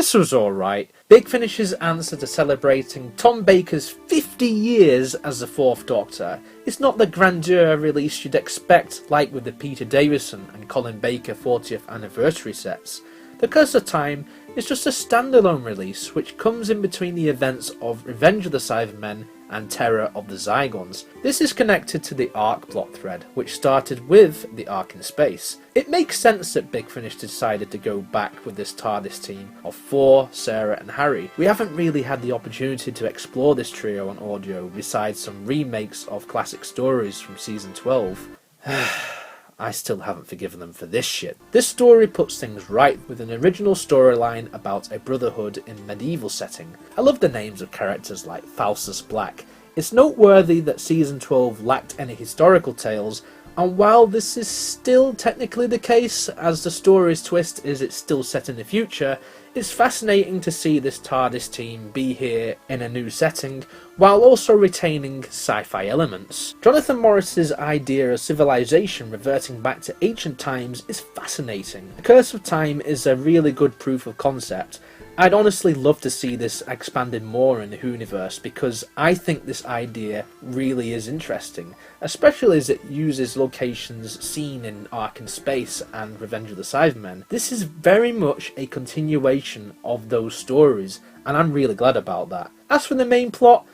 This was alright. Big Finish's answer to celebrating Tom Baker's 50 years as the Fourth Doctor is not the grandeur release you'd expect, like with the Peter Davison and Colin Baker 40th anniversary sets. The Curse of Time is just a standalone release which comes in between the events of Revenge of the Cybermen and Terror of the Zygons. This is connected to the Ark plot thread, which started with the Ark in Space. It makes sense that Big Finish decided to go back with this TARDIS team of 4, Sarah and Harry. We haven't really had the opportunity to explore this trio on audio besides some remakes of classic stories from season 12. I still haven't forgiven them for this shit. This story puts things right with an original storyline about a brotherhood in medieval setting. I love the names of characters like Faustus Black. It's noteworthy that season 12 lacked any historical tales, and while this is still technically the case, as the story's twist is it's still set in the future, it's fascinating to see this TARDIS team be here in a new setting, while also retaining sci-fi elements. Jonathan Morris's idea of civilization reverting back to ancient times is fascinating. The Curse of Time is a really good proof of concept. I'd honestly love to see this expanded more in the Whooniverse because I think this idea really is interesting, especially as it uses locations seen in Ark in Space and Revenge of the Cybermen. This is very much a continuation of those stories, and I'm really glad about that. As for the main plot,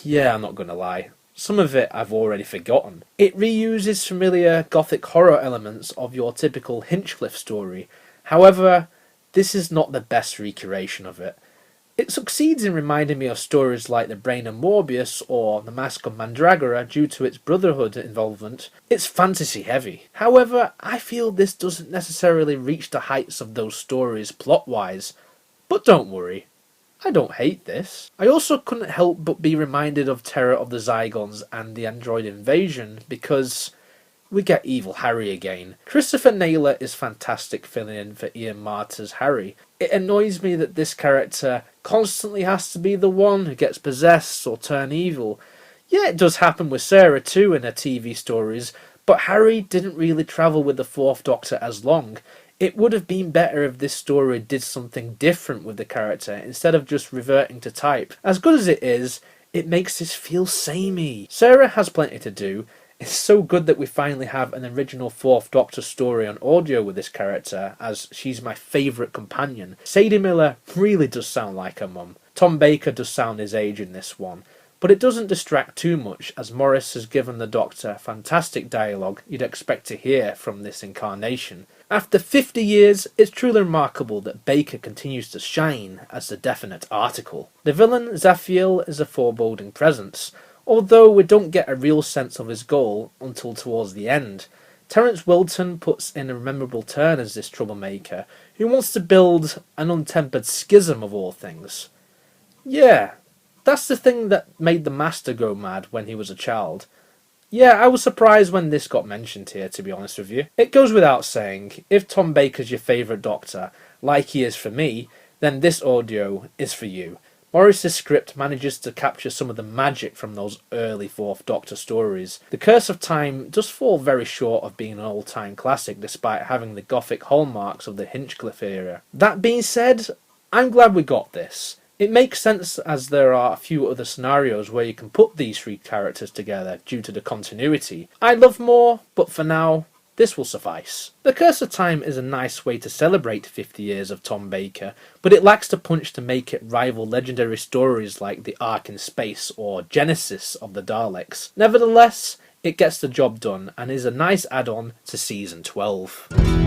yeah, I'm not gonna lie. Some of it I've already forgotten. It reuses familiar gothic horror elements of your typical Hinchcliffe story. However, this is not the best recreation of it. It succeeds in reminding me of stories like The Brain of Morbius or The Mask of Mandragora due to its brotherhood involvement. It's fantasy heavy. However, I feel this doesn't necessarily reach the heights of those stories plot-wise. But don't worry, I don't hate this. I also couldn't help but be reminded of Terror of the Zygons and the Android Invasion because we get Evil Harry again. Christopher Naylor is fantastic filling in for Ian Marter's Harry. It annoys me that this character constantly has to be the one who gets possessed or turn evil. Yeah, it does happen with Sarah too in her TV stories, but Harry didn't really travel with the Fourth Doctor as long. It would have been better if this story did something different with the character instead of just reverting to type. As good as it is, it makes this feel samey. Sarah has plenty to do. It's so good that we finally have an original Fourth Doctor story on audio with this character, as she's my favourite companion. Sadie Miller really does sound like her mum. Tom Baker does sound his age in this one, but it doesn't distract too much as Morris has given the Doctor fantastic dialogue you'd expect to hear from this incarnation. After 50 years, it's truly remarkable that Baker continues to shine as the definite article. The villain Zaphiel is a foreboding presence, although we don't get a real sense of his goal until towards the end. Terence Wilton puts in a memorable turn as this troublemaker, who wants to build an untempered schism of all things. Yeah, that's the thing that made the Master go mad when he was a child. Yeah, I was surprised when this got mentioned here, to be honest with you. It goes without saying, if Tom Baker's your favourite Doctor, like he is for me, then this audio is for you. Morris's script manages to capture some of the magic from those early Fourth Doctor stories. The Curse of Time does fall very short of being an all-time classic despite having the gothic hallmarks of the Hinchcliffe era. That being said, I'm glad we got this. It makes sense as there are a few other scenarios where you can put these three characters together due to the continuity. I'd love more, but for now, this will suffice. The Curse of Time is a nice way to celebrate 50 years of Tom Baker, but it lacks the punch to make it rival legendary stories like The Ark in Space or Genesis of the Daleks. Nevertheless, it gets the job done and is a nice add-on to Season 12.